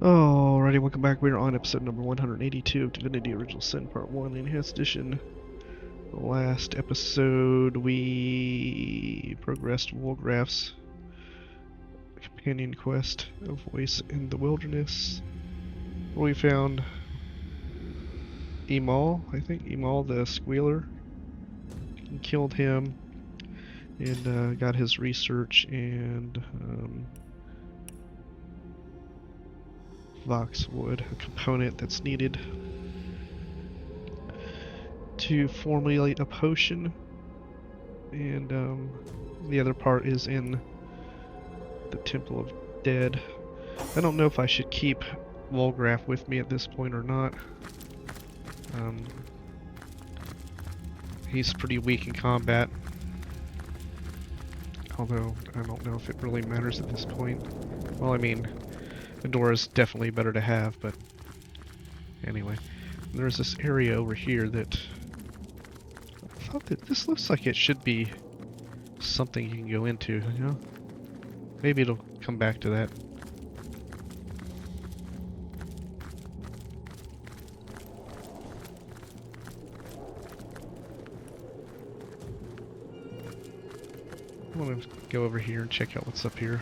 Alrighty, welcome back. We're on episode number 182 of Divinity Original Sin Part 1, the Enhanced Edition. Last episode, we progressed Wolgraff's companion quest, A Voice in the Wilderness. We found Emal, I think, Emal the Squealer, and killed him, and got his research and Voxwood, a component that's needed to formulate a potion, and the other part is in the Temple of Dead. I don't know if I should keep Wolgraff with me at this point or not. He's pretty weak in combat, although I don't know if it really matters at this point. Well, I mean, Adora's definitely better to have, but anyway. There's this area over here that I thought that this looks like it should be something you can go into, you know? Maybe it'll come back to that. I want to go over here and check out what's up here.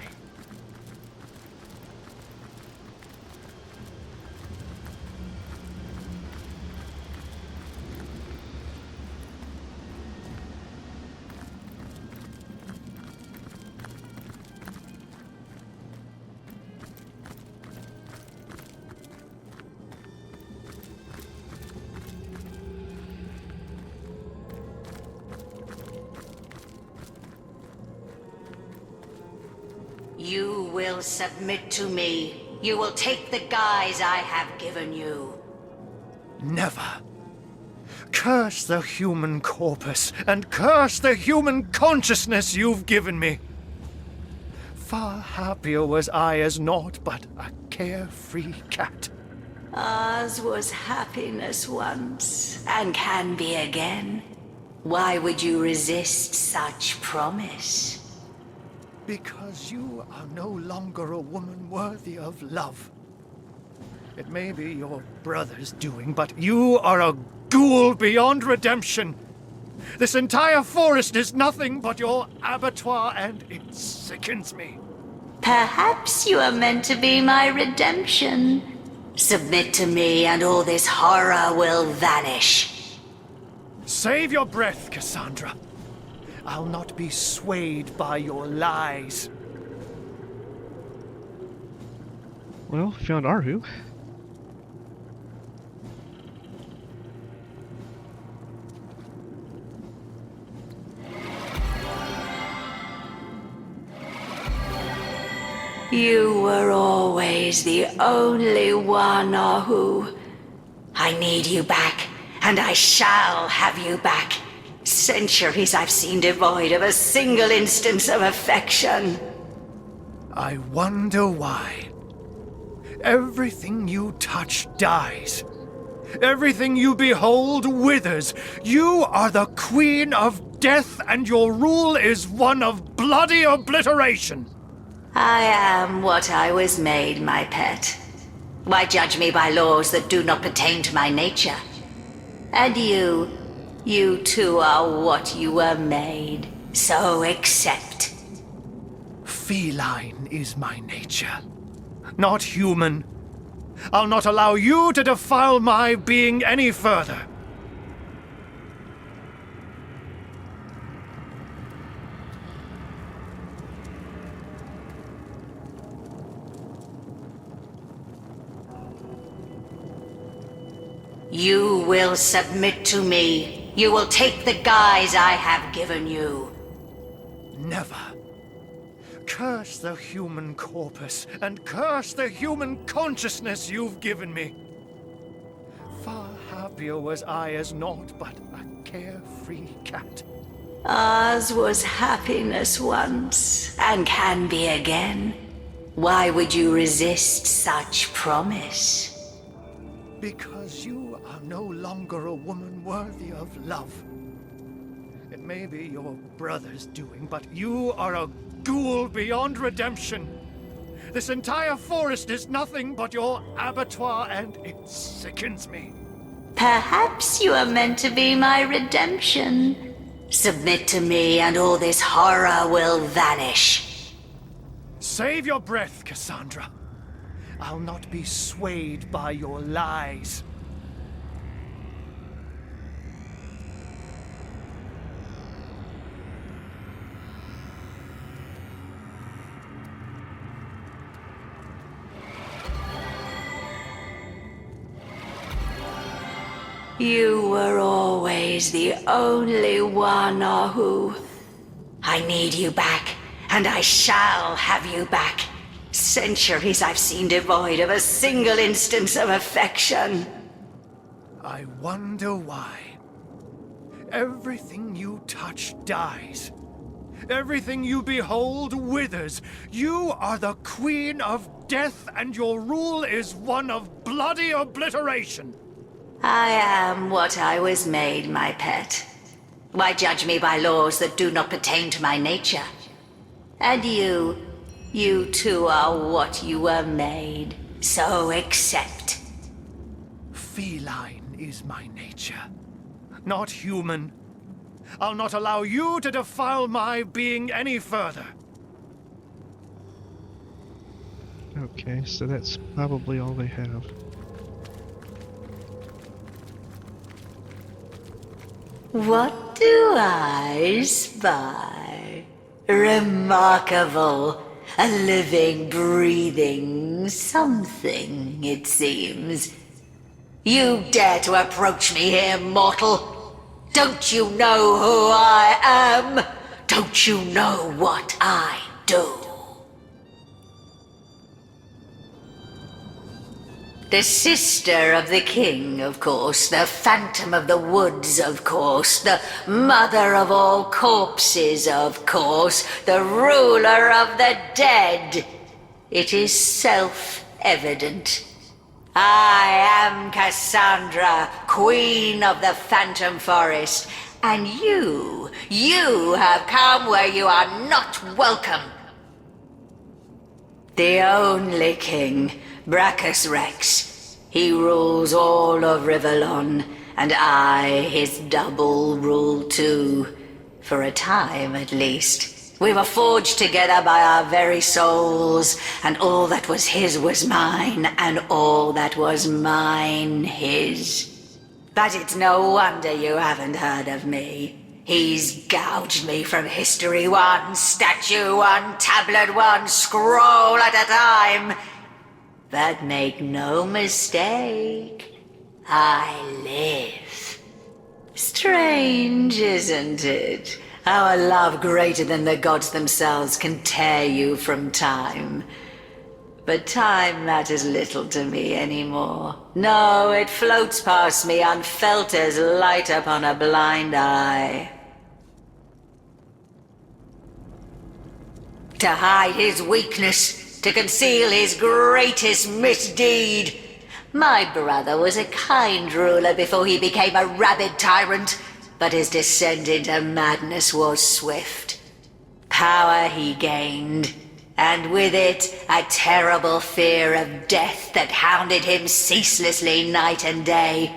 You will submit to me. You will take the guise I have given you. Never. Curse the human corpus, and curse the human consciousness you've given me. Far happier was I as naught but a carefree cat. Ours was happiness once, and can be again. Why would you resist such promise? Because you are no longer a woman worthy of love. It may be your brother's doing, but you are a ghoul beyond redemption. This entire forest is nothing but your abattoir, and it sickens me. Perhaps you are meant to be my redemption. Submit to me, and all this horror will vanish. Save your breath, Cassandra. I'll not be swayed by your lies. Well, we found Arhu. You were always the only one, Ahu. I need you back, and I shall have you back. Centuries I've seen devoid of a single instance of affection. I wonder why. Everything you touch dies. Everything you behold withers. You are the queen of death, and your rule is one of bloody obliteration. I am what I was made, my pet. Why judge me by laws that do not pertain to my nature? And you too are what you were made, so accept. Feline is my nature, not human. I'll not allow you to defile my being any further. You will submit to me. You will take the guise I have given you. Never. Curse the human corpus, and curse the human consciousness you've given me. Far happier was I as naught but a carefree cat. Ours was happiness once, and can be again. Why would you resist such promise? Because you are no longer a woman worthy of love. It may be your brother's doing, but you are a ghoul beyond redemption. This entire forest is nothing but your abattoir, and it sickens me. Perhaps you are meant to be my redemption. Submit to me and all this horror will vanish. Save your breath, Cassandra. I'll not be swayed by your lies. You were always the only one, Ahu. I need you back, and I shall have you back. Centuries I've seen devoid of a single instance of affection. I wonder why. Everything you touch dies. Everything you behold withers. You are the Queen of Death, and your rule is one of bloody obliteration. I am what I was made, my pet. Why judge me by laws that do not pertain to my nature? And you too are what you were made, so accept. Feline is my nature, not human. I'll not allow you to defile my being any further. Okay, so that's probably all they have. What do I spy? Remarkable. A living, breathing something, it seems. You dare to approach me here, mortal? Don't you know who I am? Don't you know what I do? The sister of the king, of course, the phantom of the woods, of course, the mother of all corpses, of course, the ruler of the dead. It is self-evident. I am Cassandra, queen of the Phantom Forest, and you have come where you are not welcome. The only king, Brachus Rex. He rules all of Rivellon, and I, his double, rule too. For a time, at least. We were forged together by our very souls, and all that was his was mine, and all that was mine his. But it's no wonder you haven't heard of me. He's gouged me from history, one statue, one tablet, one scroll at a time. But make no mistake, I live. Strange, isn't it? How a love greater than the gods themselves can tear you from time. But time matters little to me anymore. No, it floats past me unfelt as light upon a blind eye. To hide his weakness, to conceal his greatest misdeed. My brother was a kind ruler before he became a rabid tyrant, but his descent into madness was swift. Power he gained, and with it a terrible fear of death that hounded him ceaselessly night and day.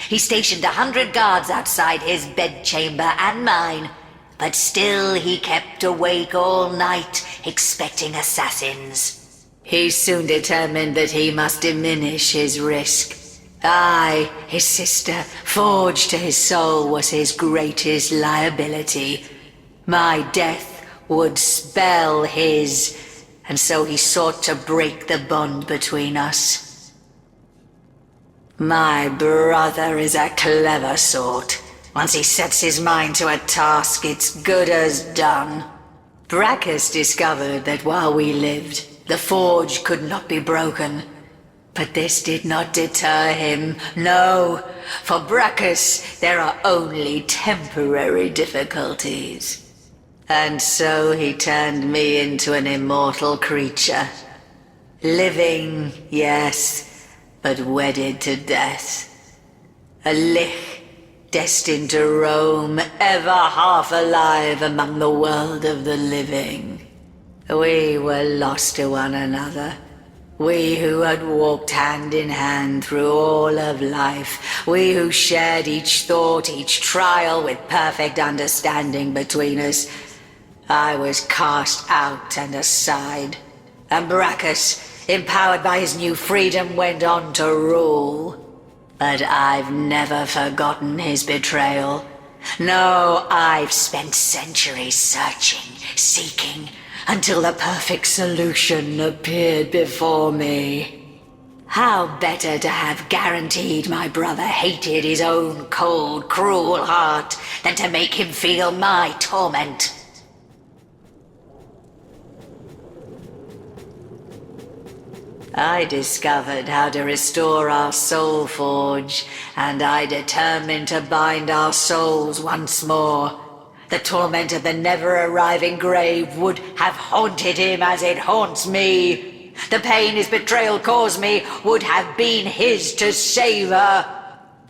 He stationed 100 guards outside his bedchamber and mine, but still he kept awake all night, expecting assassins. He soon determined that he must diminish his risk. I, his sister, forged to his soul, was his greatest liability. My death would spell his, and so he sought to break the bond between us. My brother is a clever sort. Once he sets his mind to a task, it's good as done. Brachus discovered that while we lived, the forge could not be broken. But this did not deter him, no. For Brachus, there are only temporary difficulties. And so he turned me into an immortal creature. Living, yes, but wedded to death. A lich, destined to roam, ever half alive among the world of the living. We were lost to one another. We who had walked hand in hand through all of life. We who shared each thought, each trial with perfect understanding between us. I was cast out and aside. And Brachus, empowered by his new freedom, went on to rule. But I've never forgotten his betrayal. No, I've spent centuries searching, seeking, until the perfect solution appeared before me. How better to have guaranteed my brother hated his own cold, cruel heart than to make him feel my torment. I discovered how to restore our soul forge, and I determined to bind our souls once more. The torment of the never-arriving grave would have haunted him as it haunts me. The pain his betrayal caused me would have been his to savor.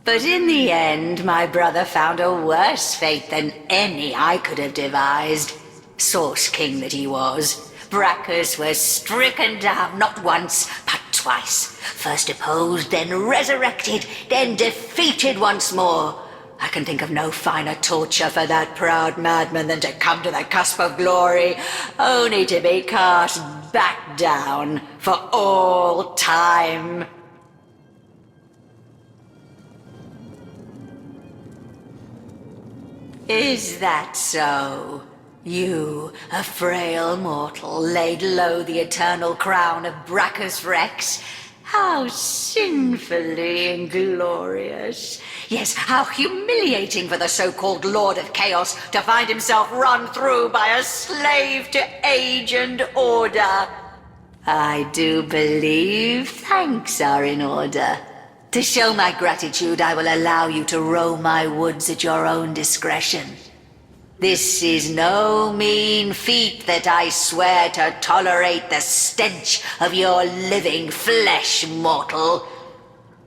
But in the end, my brother found a worse fate than any I could have devised. Source King that he was, Brachus was stricken down not once, but twice. First deposed, then resurrected, then defeated once more. I can think of no finer torture for that proud madman than to come to the cusp of glory, only to be cast back down for all time. Is that so? You, a frail mortal, laid low the eternal crown of Brachus Rex? How sinfully inglorious. Yes, how humiliating for the so-called Lord of Chaos to find himself run through by a slave to age and order. I do believe thanks are in order. To show my gratitude, I will allow you to roam my woods at your own discretion. This is no mean feat that I swear to tolerate the stench of your living flesh, mortal.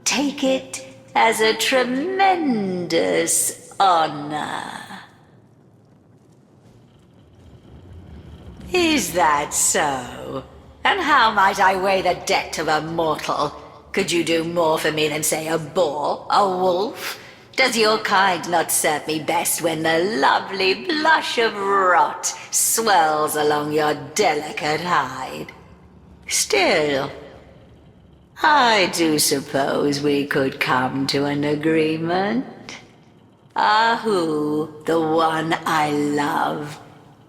Take it as a tremendous honor. Is that so? And how might I weigh the debt of a mortal? Could you do more for me than, say, a boar, a wolf? Does your kind not serve me best when the lovely blush of rot swells along your delicate hide? Still, I do suppose we could come to an agreement. Ahu, the one I love,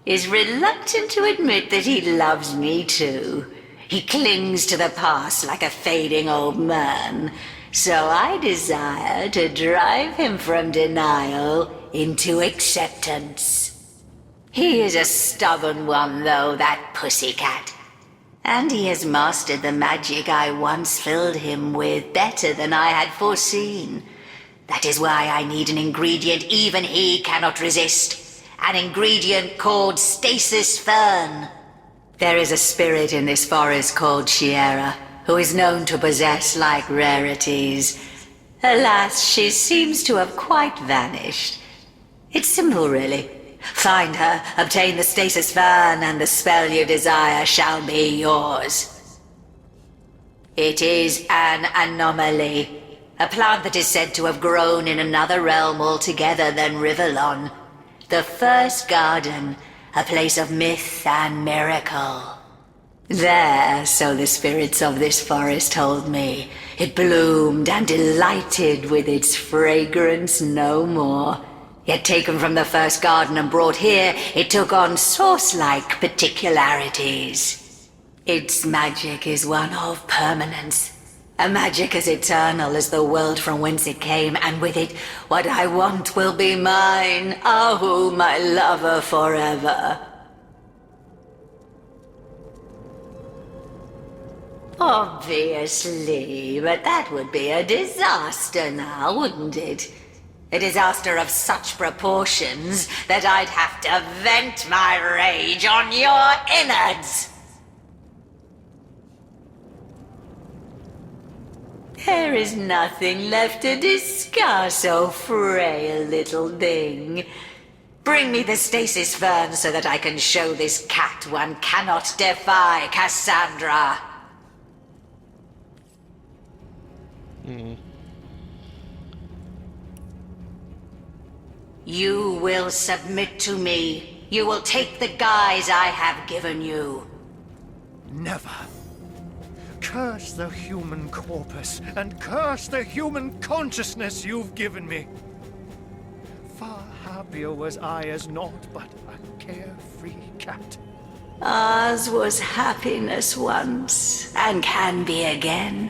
is reluctant to admit that he loves me too. He clings to the past like a fading old man. So I desire to drive him from denial into acceptance. He is a stubborn one, though, that pussycat. And he has mastered the magic I once filled him with better than I had foreseen. That is why I need an ingredient even he cannot resist. An ingredient called stasis fern. There is a spirit in this forest called Shiera, who is known to possess like rarities. Alas, she seems to have quite vanished. It's simple, really. Find her, obtain the stasis fern, and the spell you desire shall be yours. It is an anomaly, a plant that is said to have grown in another realm altogether than Rivellon. The first garden, a place of myth and miracle. There, so the spirits of this forest told me, it bloomed and delighted with its fragrance no more. Yet taken from the first garden and brought here, it took on source-like particularities. Its magic is one of permanence. A magic as eternal as the world from whence it came, and with it, what I want will be mine. Ahu, my lover forever. Obviously, but that would be a disaster now, wouldn't it? A disaster of such proportions that I'd have to vent my rage on your innards. There is nothing left to discuss, oh frail little thing. Bring me the stasis fern so that I can show this cat one cannot defy Cassandra. You will submit to me. You will take the guise I have given you. Never. Curse the human corpus, and curse the human consciousness you've given me. Far happier was I as naught but a carefree cat. Ours was happiness once, and can be again.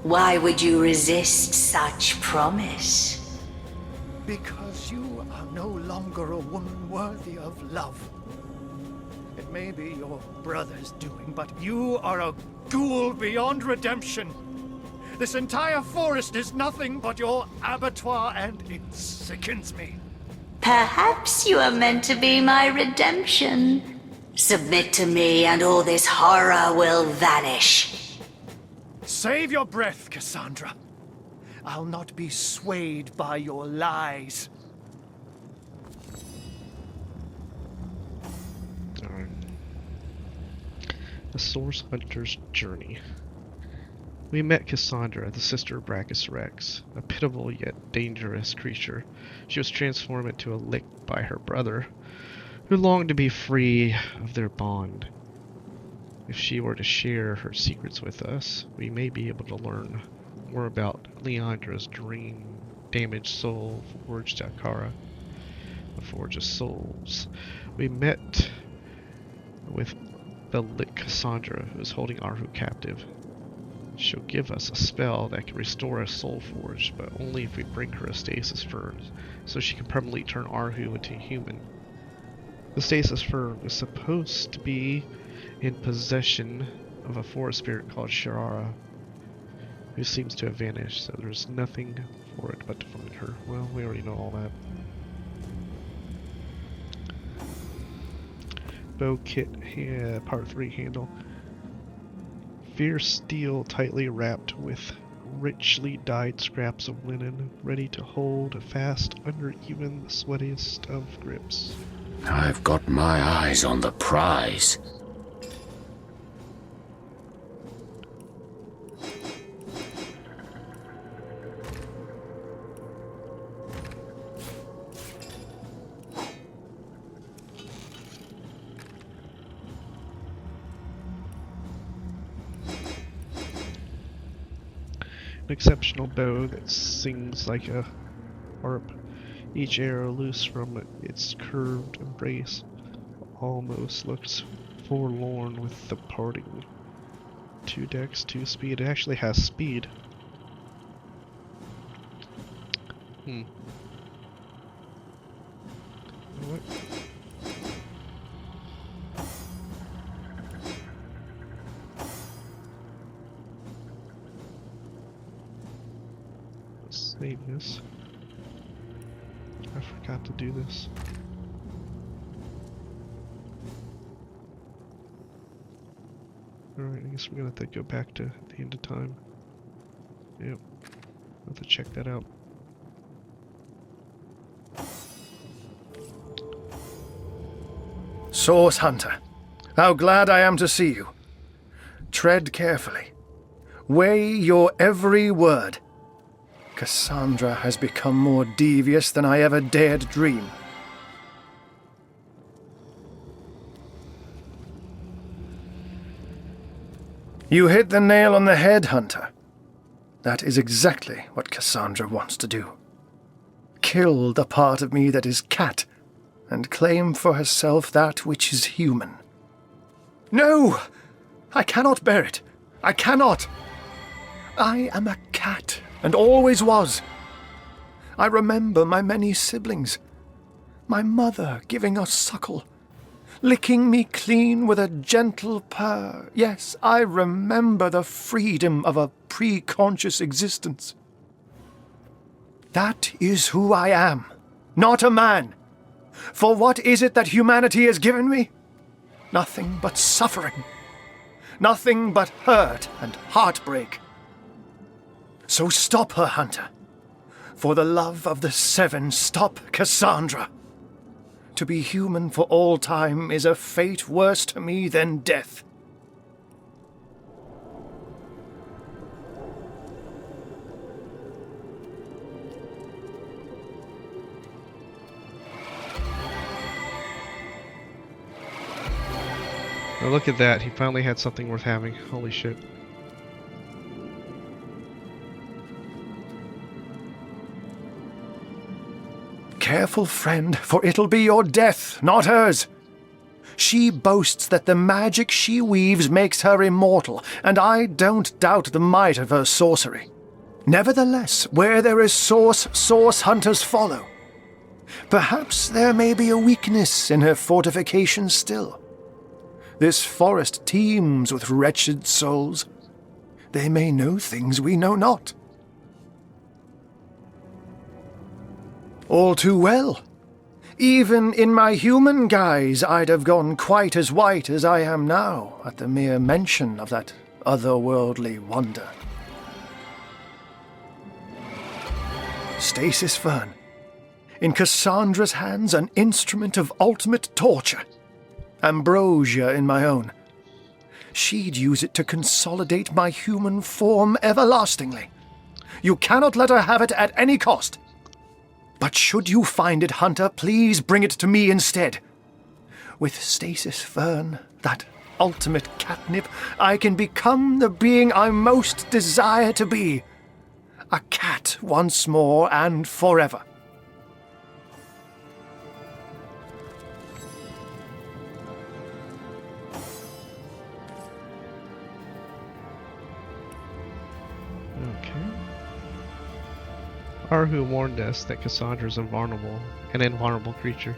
Why would you resist such promise? Because you are no longer a woman worthy of love. It may be your brother's doing, but you are a ghoul beyond redemption. This entire forest is nothing but your abattoir, and it sickens me. Perhaps you are meant to be my redemption. Submit to me and all this horror will vanish. Save your breath, Cassandra. I'll not be swayed by your lies. Alright. The Source Hunter's Journey. We met Cassandra, the sister of Brachus Rex, a pitiable yet dangerous creature. She was transformed into a lick by her brother, who longed to be free of their bond. If she were to share her secrets with us, we may be able to learn more about Leandra's dream-damaged soul forged Akara, the Forge of Souls. We met with the Lit Cassandra, who is holding Arhu captive. She'll give us a spell that can restore a soul forge, but only if we bring her a stasis fern, so she can permanently turn Arhu into a human. The stasis fern is supposed to be in possession of a forest spirit called Shirara, who seems to have vanished, so there's nothing for it but to find her. Well, we already know all that. Bow kit, yeah, part 3 handle. Fierce steel tightly wrapped with richly dyed scraps of linen, ready to hold fast under even the sweatiest of grips. I've got my eyes on the prize. An exceptional bow that sings like a harp, each arrow loose from its curved embrace, almost looks forlorn with the parting. 2 dex, 2 speed. It actually has speed. What? Save this. I forgot to do this. Alright, I guess we're gonna have to go back to the end of time. Yep. I'll have to check that out. Source Hunter, how glad I am to see you. Tread carefully. Weigh your every word. Cassandra has become more devious than I ever dared dream. You hit the nail on the head, Hunter. That is exactly what Cassandra wants to do. Kill the part of me that is cat, and claim for herself that which is human. No! I cannot bear it. I cannot. I am a cat, and always was. I remember my many siblings. My mother giving us suckle, licking me clean with a gentle purr. Yes, I remember the freedom of a pre-conscious existence. That is who I am, not a man. For what is it that humanity has given me? Nothing but suffering. Nothing but hurt and heartbreak. So stop her, Hunter. For the love of the Seven, stop Cassandra. To be human for all time is a fate worse to me than death. Now look at that, he finally had something worth having. Holy shit. Careful, friend, for it'll be your death, not hers. She boasts that the magic she weaves makes her immortal, and I don't doubt the might of her sorcery. Nevertheless, where there is source hunters follow. Perhaps there may be a weakness in her fortifications still. This forest teems with wretched souls. They may know things we know not. All too well. Even in my human guise, I'd have gone quite as white as I am now at the mere mention of that otherworldly wonder. Stasis Fern. In Cassandra's hands, an instrument of ultimate torture. Ambrosia in my own. She'd use it to consolidate my human form everlastingly. You cannot let her have it at any cost. But should you find it, Hunter, please bring it to me instead. With Stasis Fern, that ultimate catnip, I can become the being I most desire to be. A cat once more and forever. Okay. Arhu warned us that Cassandra is an invulnerable creature.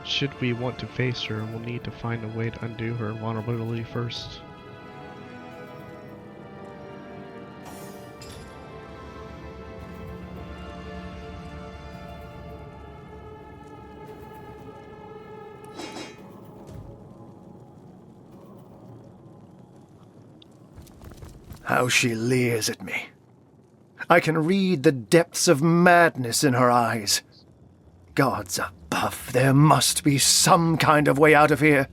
Should we want to face her, we'll need to find a way to undo her vulnerability first. How she leers at me. I can read the depths of madness in her eyes. Gods above, there must be some kind of way out of here.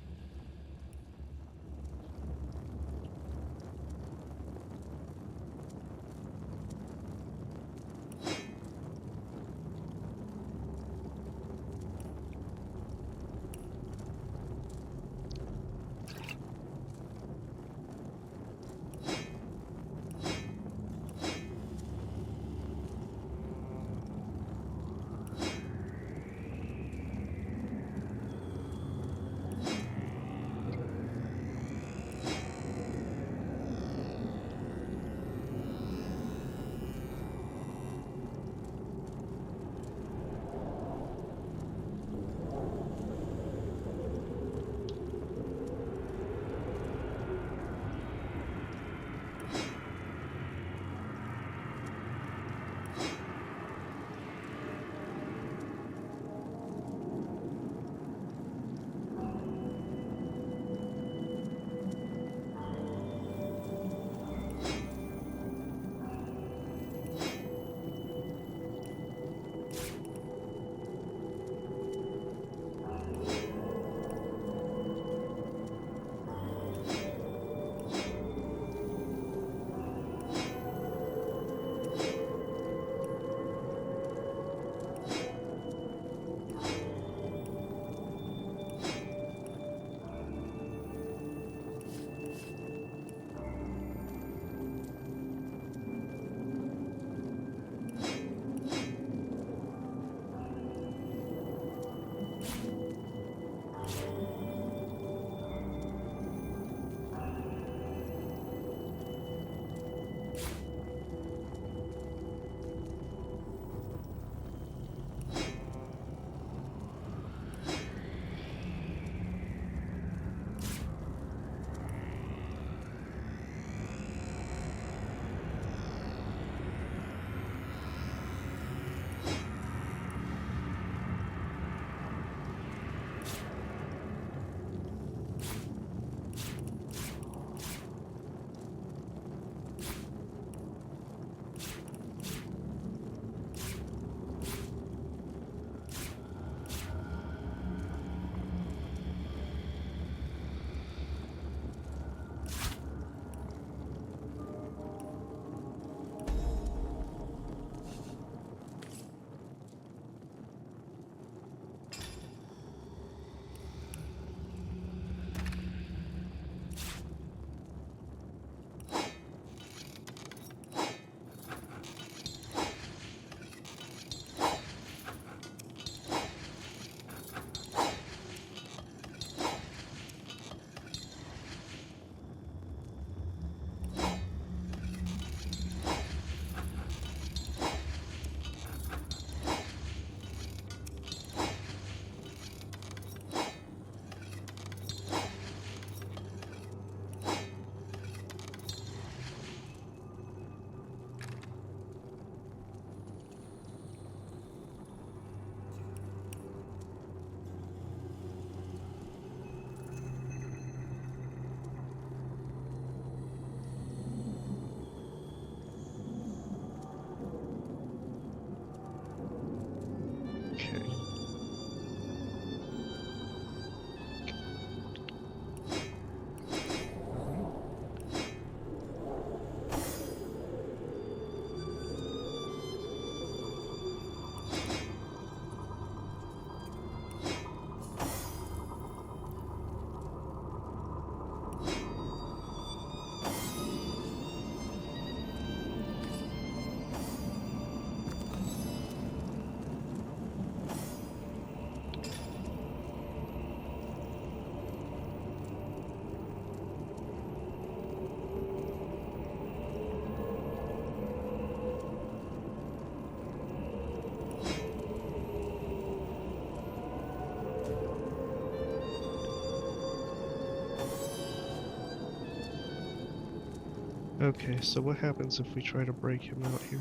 Okay, so what happens if we try to break him out here?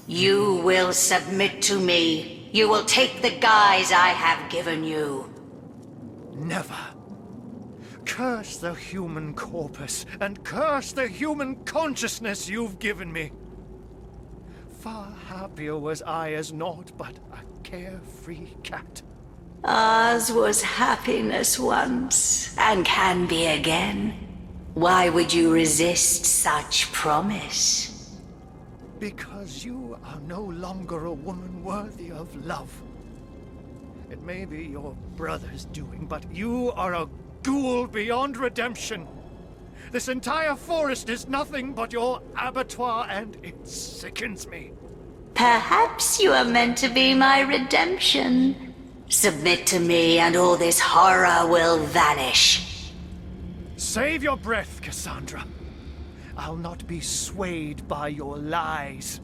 You will submit to me. You will take the guise I have given you. Never. Curse the human corpus, and curse the human consciousness you've given me. Far happier was I as naught but a carefree cat. Ours was happiness once, and can be again. Why would you resist such promise? Because you are no longer a woman worthy of love. It may be your brother's doing, but you are a ghoul beyond redemption. This entire forest is nothing but your abattoir, and it sickens me. Perhaps you are meant to be my redemption. Submit to me, and all this horror will vanish. Save your breath, Cassandra. I'll not be swayed by your lies.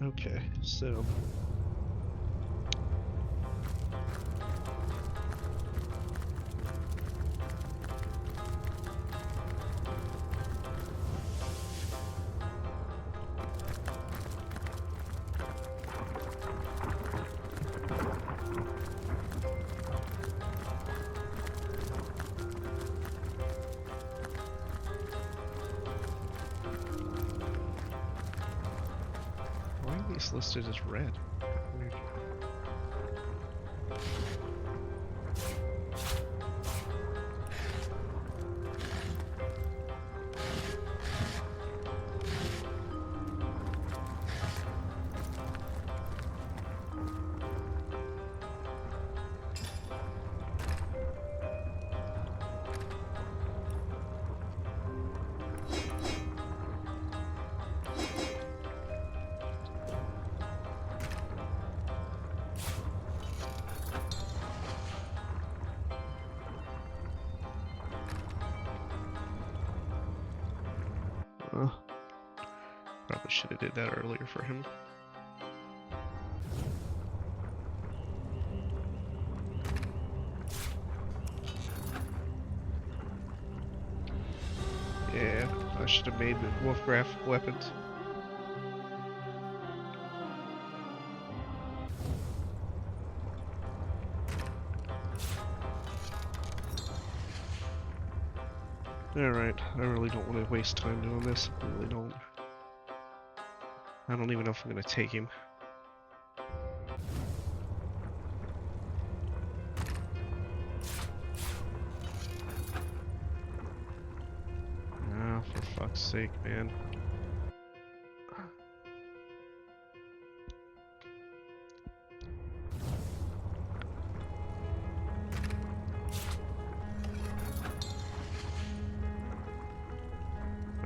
Okay, so... Why are these listed as red? Weird. Probably should have did that earlier for him. Yeah, I should have made the Wolfgraf weapons. Alright, I really don't want to waste time doing this. I really don't. I don't even know if I'm going to take him. Ah, for fuck's sake, man.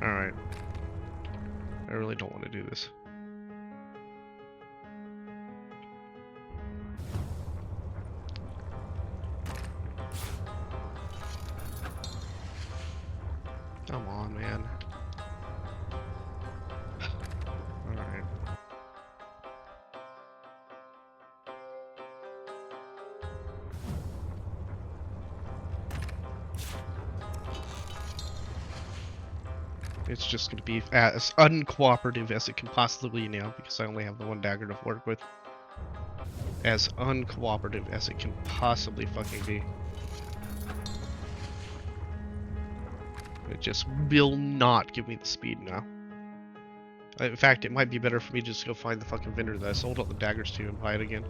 Alright. I really don't want to do this. Come on, man. Alright. It's just going to be as uncooperative as it can possibly be now, because I only have the one dagger to work with. As uncooperative as it can possibly fucking be. It just will not give me the speed now. In fact, it might be better for me to just go find the fucking vendor that I sold all the daggers to and buy it again.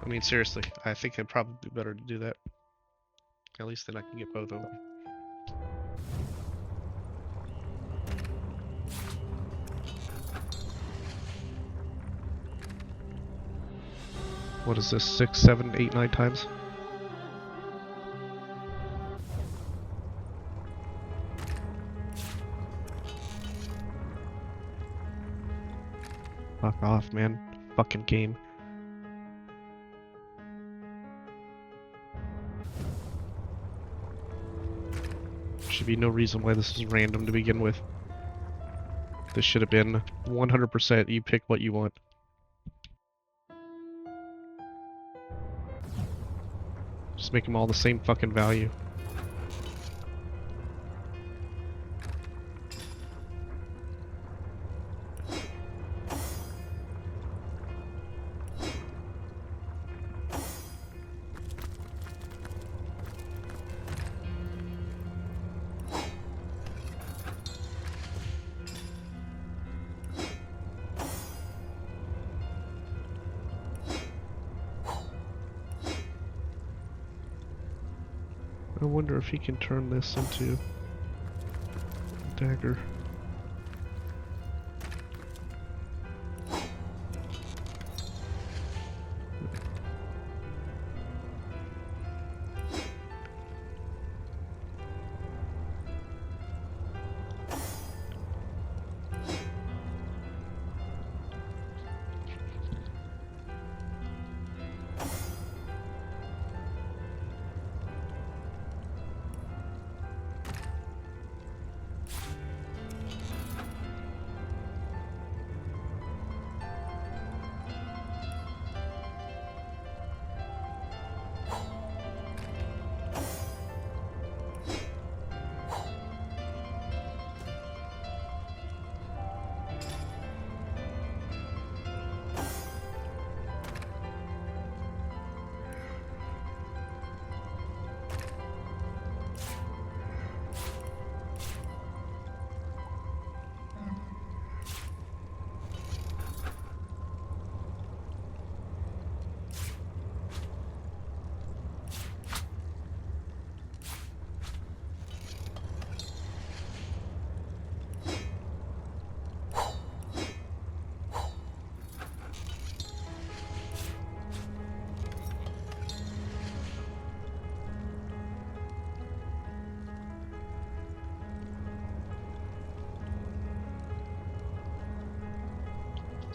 I mean, seriously, I think it'd probably be better to do that. At least then I can get both of them. What is this? 6, 7, 8, 9 times? Fuck off, man. Fucking game. Should be no reason why this is random to begin with. This should have been 100% you pick what you want. Just make them all the same fucking value. I wonder if he can turn this into a dagger.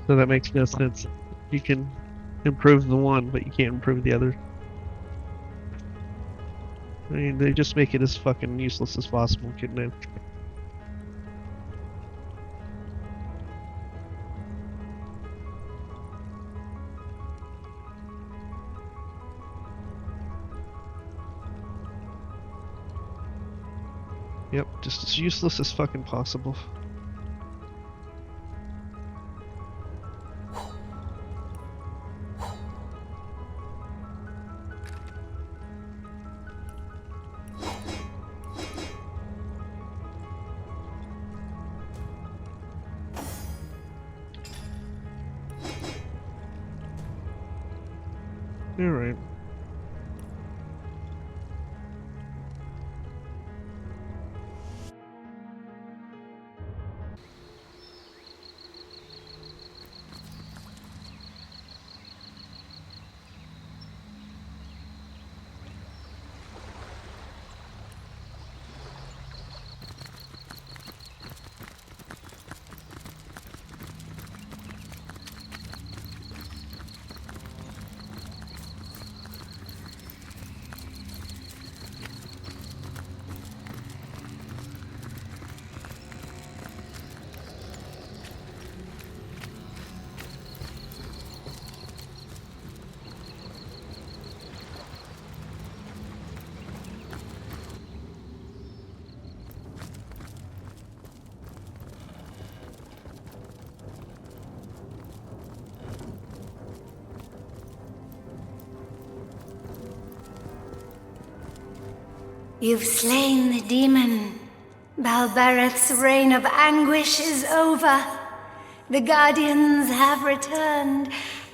So that makes no sense. You can improve the one, but you can't improve the other. I mean, they just make it as fucking useless as possible, couldn't they? Yep, just as useless as fucking possible. Alright. You've slain the demon. Balbareth's reign of anguish is over. The Guardians have returned,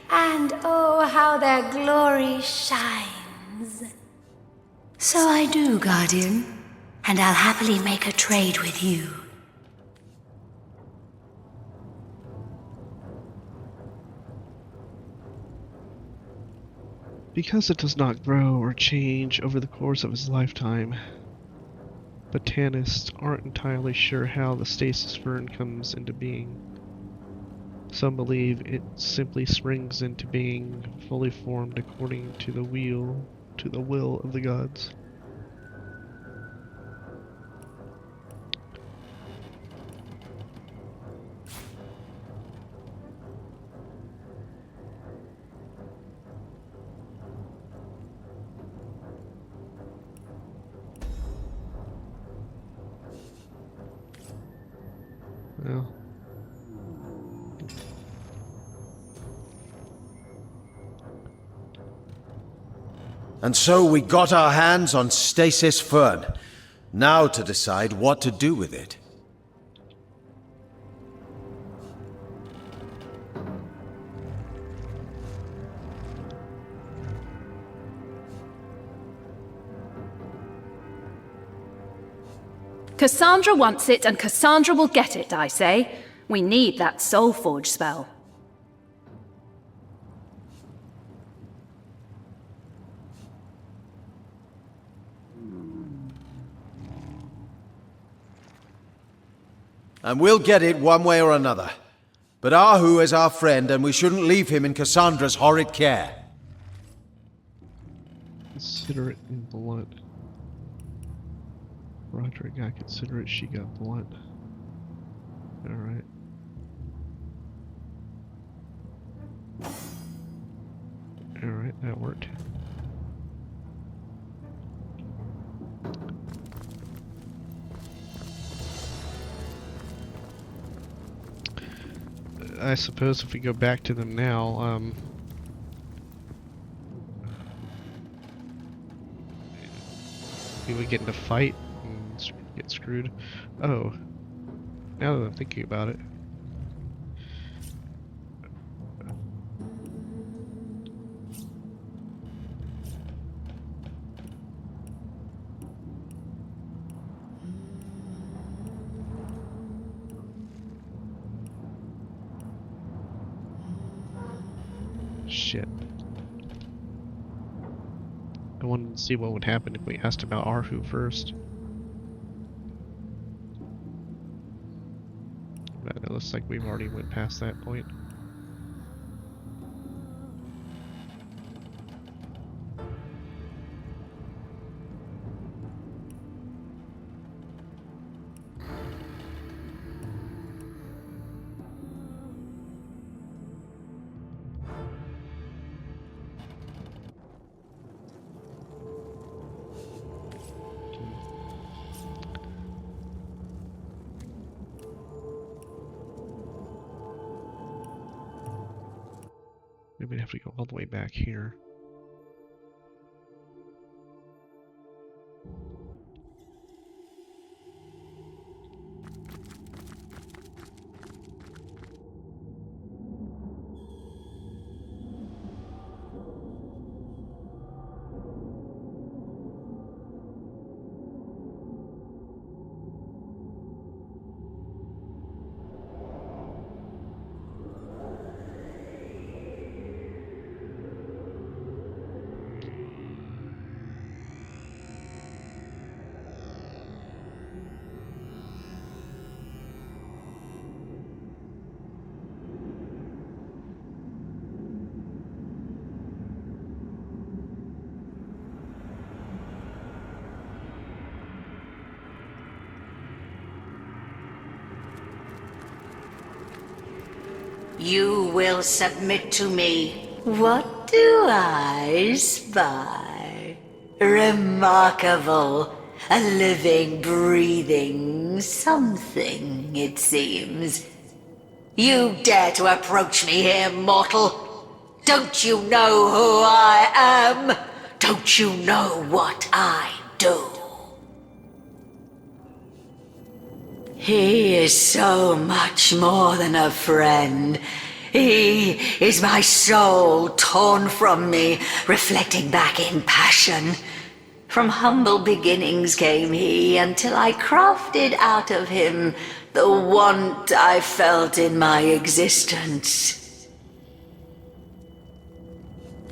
and oh, how their glory shines. So I do, Guardian, and I'll happily make a trade with you. Because it does not grow or change over the course of his lifetime, botanists aren't entirely sure how the stasis fern comes into being. Some believe it simply springs into being fully formed according to the will of the gods. And so we got our hands on Stasis Fern. Now to decide what to do with it. Cassandra wants it, and Cassandra will get it, I say. We need that Soulforge spell. And we'll get it one way or another. But Ahu is our friend, and we shouldn't leave him in Cassandra's horrid care. Consider it in blunt. Roderick got considerate, she got blunt. Alright. Alright, that worked. I suppose if we go back to them now, we would get into a fight and get screwed. Oh, now that I'm thinking about it. Shit. I wanted to see what would happen if we asked about Arhu first. But it looks like we've already went past that point. Maybe we'd have to go all the way back here. You will submit to me. What do I spy? Remarkable. A living, breathing something, it seems. You dare to approach me here, mortal? Don't you know who I am? Don't you know what I do? He is so much more than a friend. He is my soul torn from me, reflecting back in passion. From humble beginnings came he, until I crafted out of him the want I felt in my existence.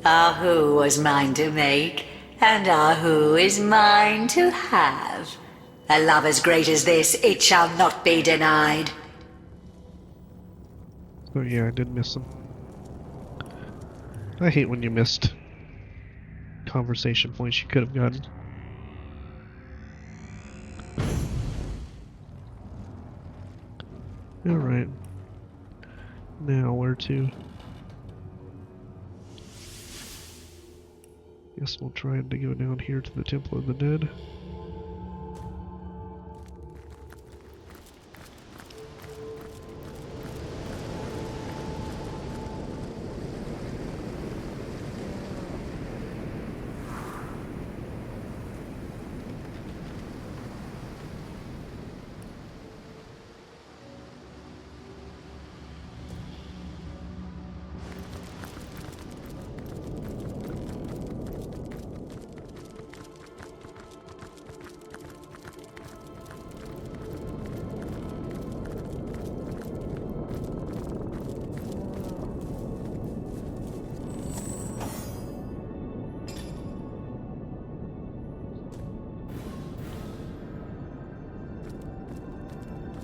Ahu was mine to make, and Ahu is mine to have. A love as great as this, it shall not be denied. Oh yeah, I did miss them. I hate when you missed conversation points you could have gotten. Alright. Now where to? Guess we'll try to go down here to the Temple of the Dead.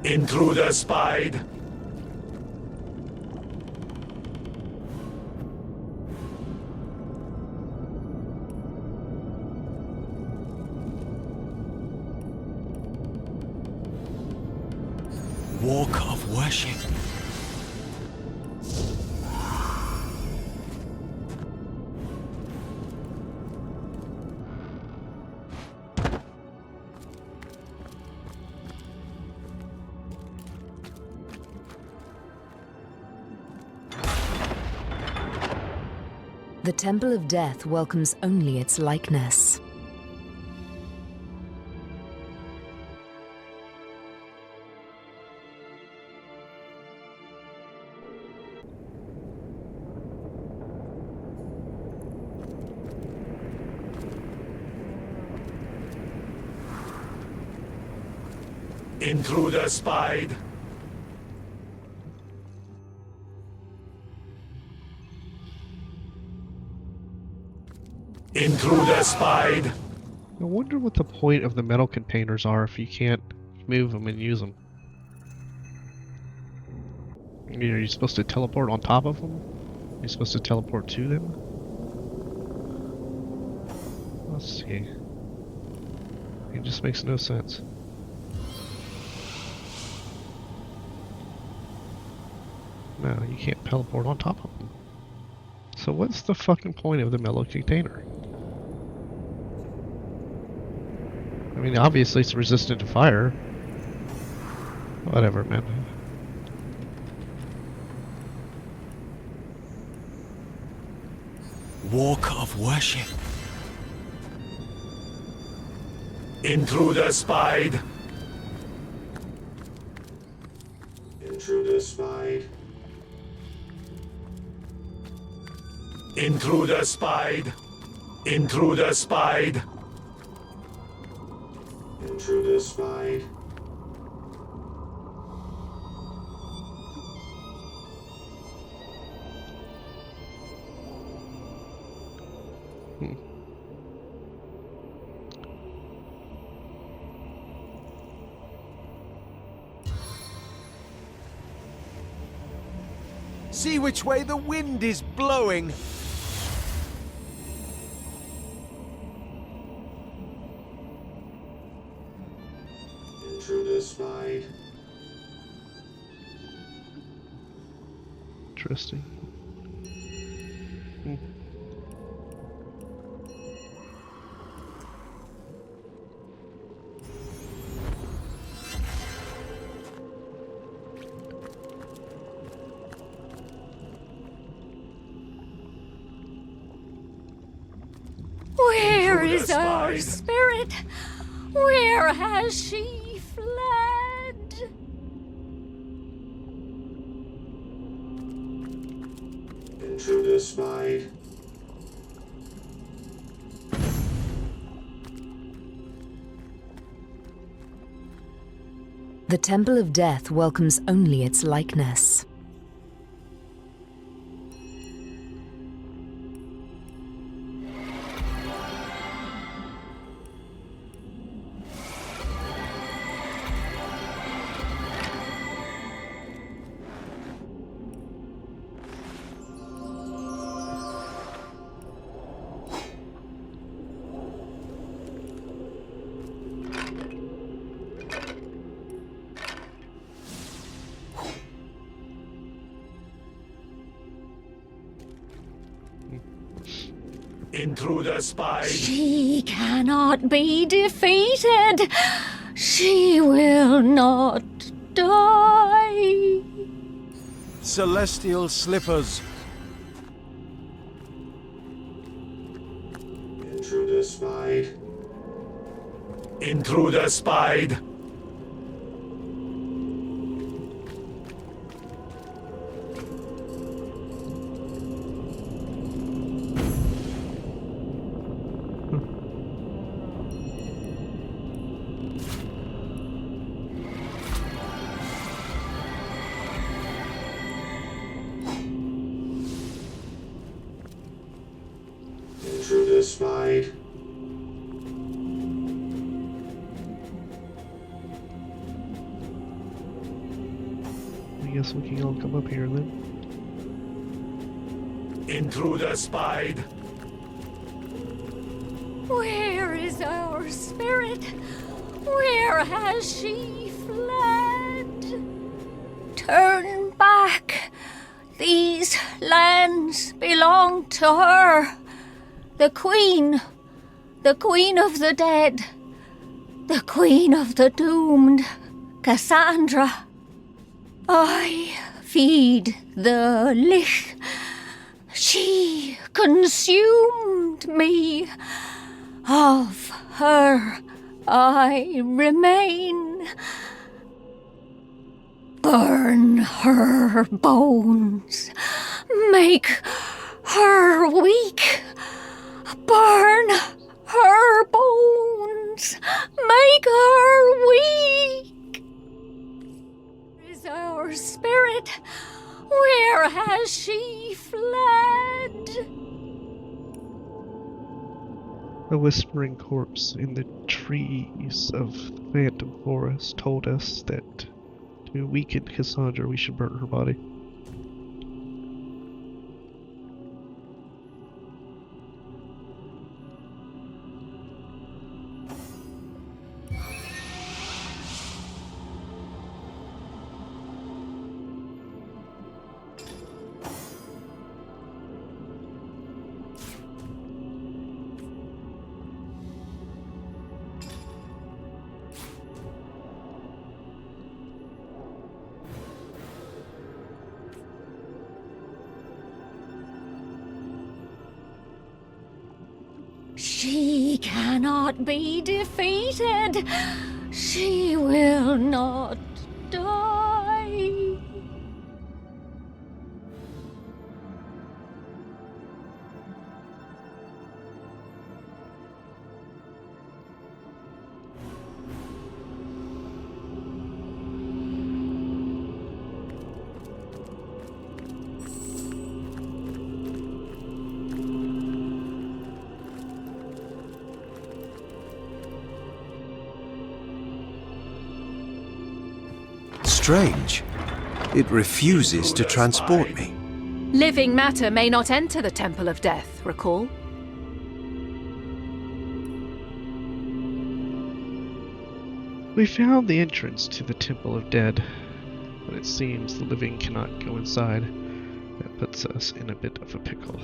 Intruder spied. Walk of worship. The Temple of Death welcomes only its likeness. Intruder spied. Intruder spied. I wonder what the point of the metal containers are if you can't move them and use them. Are you supposed to teleport on top of them? Are you supposed to teleport to them? Let's see. It just makes no sense. No, you can't teleport on top of them. So what's the fucking point of the metal container? I mean, obviously it's resistant to fire. Whatever, man. Walk of worship. Intruder spied. Intruder spied. Intruder spied. Intruder spied. Intruder spied. See which way the wind is blowing. Intruder spied. Interesting. Where Intruder is our spied. spirit? Where has she fled? Intruder spied. The Temple of Death welcomes only its likeness. Intruder spied. She cannot be defeated. She will not die. Celestial slippers. Intruder spied. Intruder spied. Intruder spied. guess we can all come up here then. Intruder spied. Where is our spirit? Where has she fled? Turn back. These lands belong to her. The Queen of the dead. The Queen of the doomed. Cassandra. I feed the Lich. She consumed me. Of her I remain. Burn her bones. Make her weak. Burn her bones. Make her weak. Where is our spirit? Where has she fled? A whispering corpse in the trees of Phantom Forest told us that to weaken Cassandra we should burn her body. She cannot be defeated. She will not die. Strange. It refuses to transport me. Living matter may not enter the Temple of Death, recall? We found the entrance to the Temple of Dead, but it seems the living cannot go inside. That puts us in a bit of a pickle.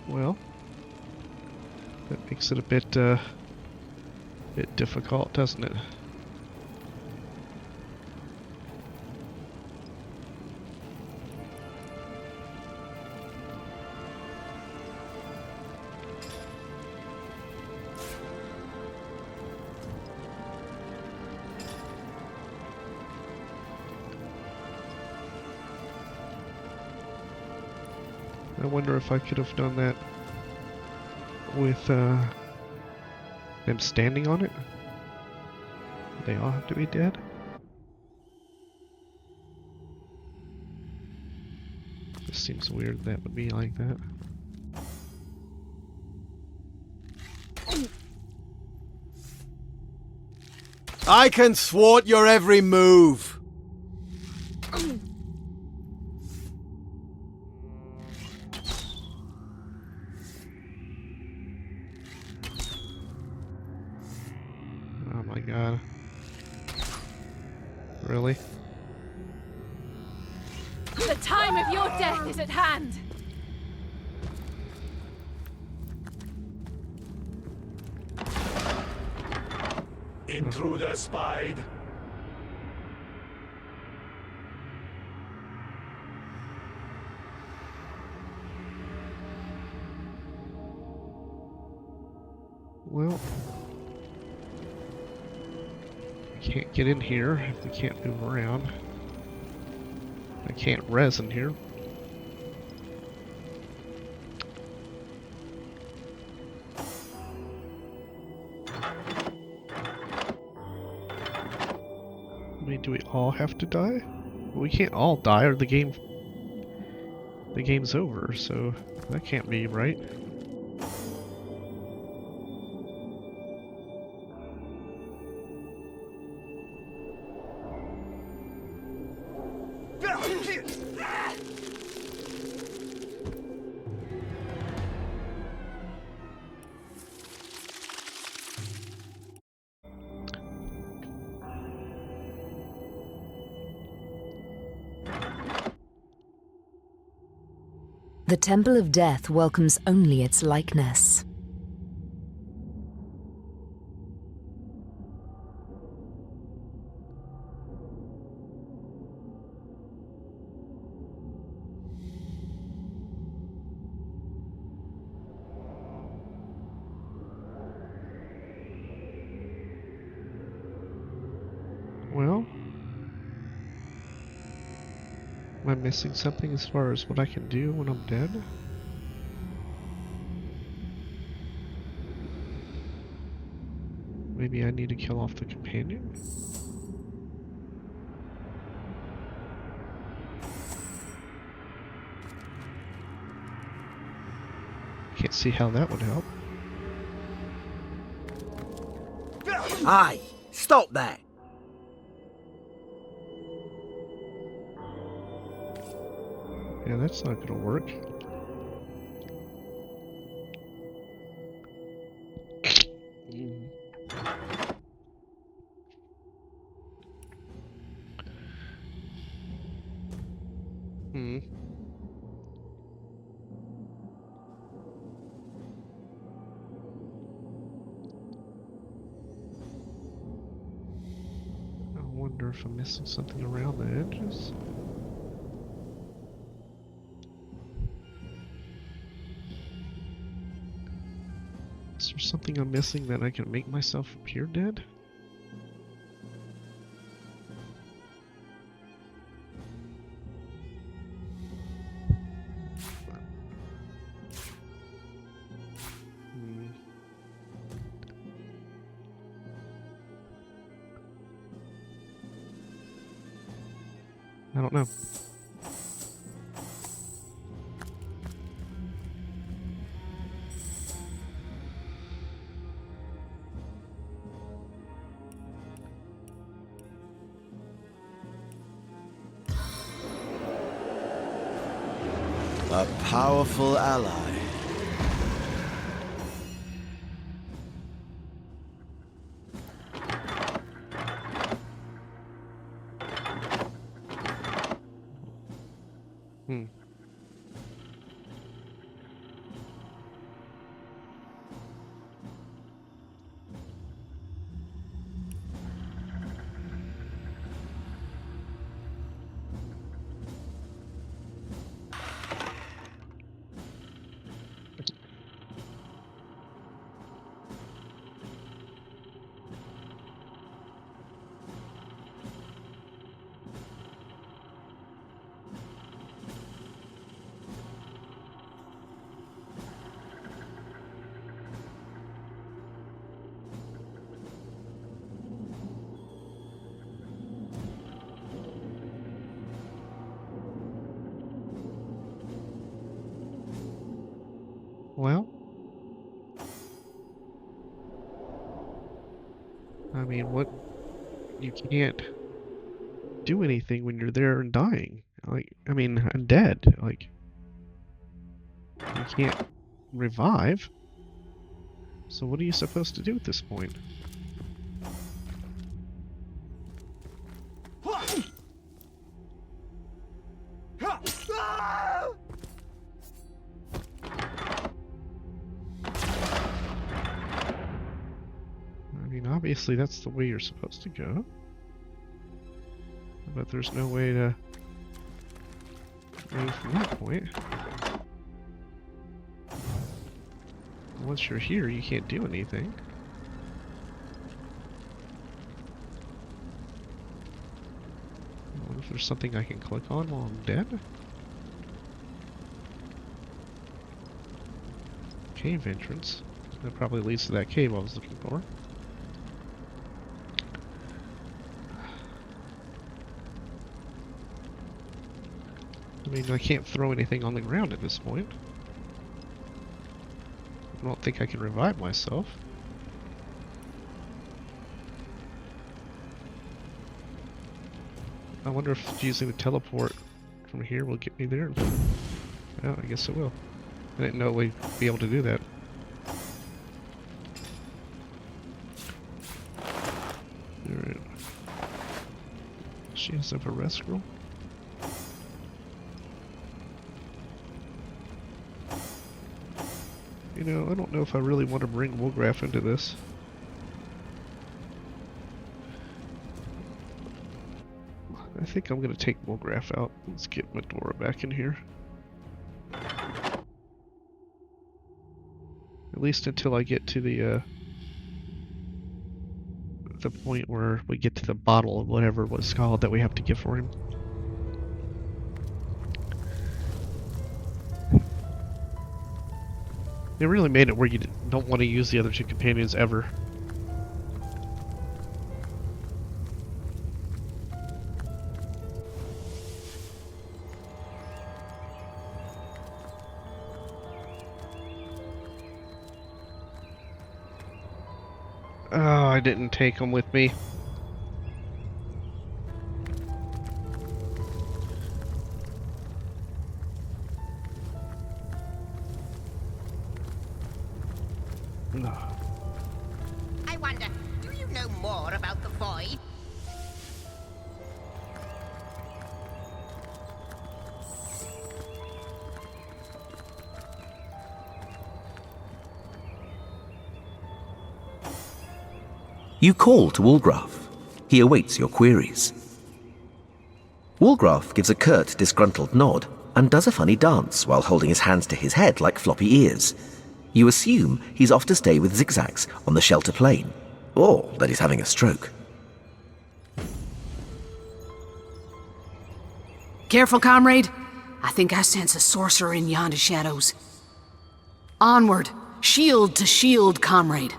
Well, that makes it a bit difficult, doesn't it? I wonder if I could have done that with them standing on it. They all have to be dead? This seems weird that would be like that. I can thwart your every move. Oh my god. Really? The time of your death is at hand! Intruder spied. Well, I can't get in here if they can't move around. I can't res in here. I mean, do we all have to die? We can't all die or the game's over, so that can't be right. The Temple of Death welcomes only its likeness. Well, am I missing something as far as what I can do when I'm dead? Maybe I need to kill off the companion? Can't see how that would help. Aye, stop that! Yeah, that's not gonna work. Hmm. I wonder if I'm missing something around the edges. Is there something I'm missing that I can make myself appear dead? Hmm. I don't know. A powerful ally. Hmm. Well, I mean, what? You can't do anything when you're there and dying. Like, I mean, I'm dead. Like, you can't revive. So what are you supposed to do at this point? I mean, obviously that's the way you're supposed to go. But there's no way to move from that point. Once you're here, you can't do anything. I wonder if there's something I can click on while I'm dead? Cave entrance. That probably leads to that cave I was looking for. I mean, I can't throw anything on the ground at this point. I don't think I can revive myself. I wonder if using the teleport from here will get me there. Yeah, I guess it will. I didn't know we'd be able to do that. Alright. She has a rest scroll. You know, I don't know if I really want to bring Wolgraff into this. I think I'm going to take Wolgraff out. Let's get Medora back in here. At least until I get to the point where we get to the bottle of whatever it was called that we have to get for him. They really made it where you don't want to use the other two companions ever. Oh, I didn't take them with me. No. I wonder, do you know more about the void? You call to Wolgraff. He awaits your queries. Wolgraff gives a curt, disgruntled nod and does a funny dance while holding his hands to his head like floppy ears. You assume he's off to stay with Zigzags on the Shelter Plain, or that he's having a stroke. Careful, comrade. I think I sense a sorcerer in yonder shadows. Onward, shield to shield, comrade.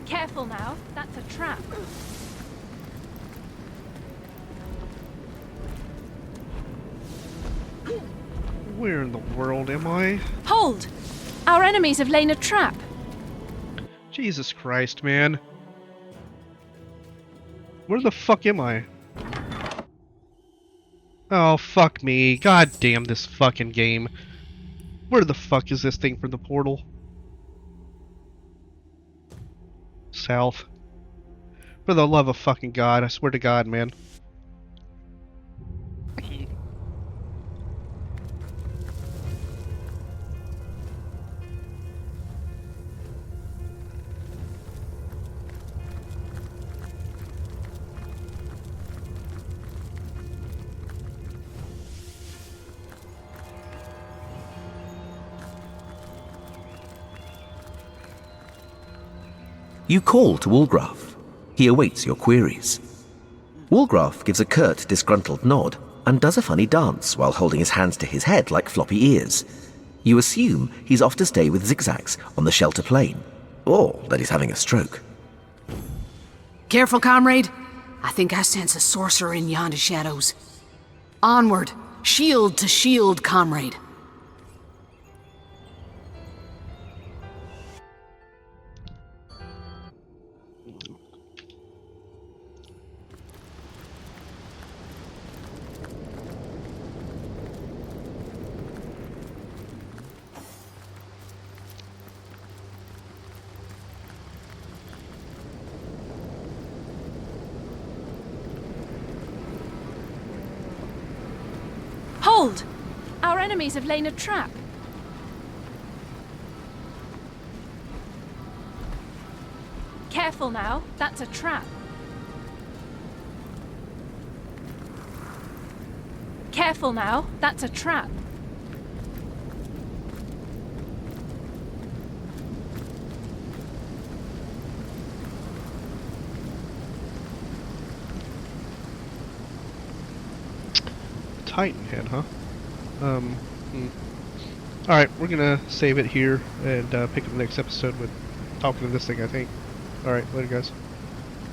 Careful now, that's a trap. Where in the world am I? Hold! Our enemies have laid a trap. Jesus Christ, man. Where the fuck am I? Oh, fuck me. God damn this fucking game. Where the fuck is this thing from the portal? South. For the love of fucking God, I swear to God, man. You call to Wolgraff. He awaits your queries. Wolgraff gives a curt, disgruntled nod and does a funny dance while holding his hands to his head like floppy ears. You assume he's off to stay with Zigzags on the Shelter Plain, or that he's having a stroke. Careful, comrade. I think I sense a sorcerer in yonder shadows. Onward, shield to shield, comrade. Hold! Our enemies have laid a trap. Careful now, that's a trap. Careful now, that's a trap. Titan head, huh? Alright, we're gonna save it here and pick up the next episode with talking to this thing, I think. Alright, later guys.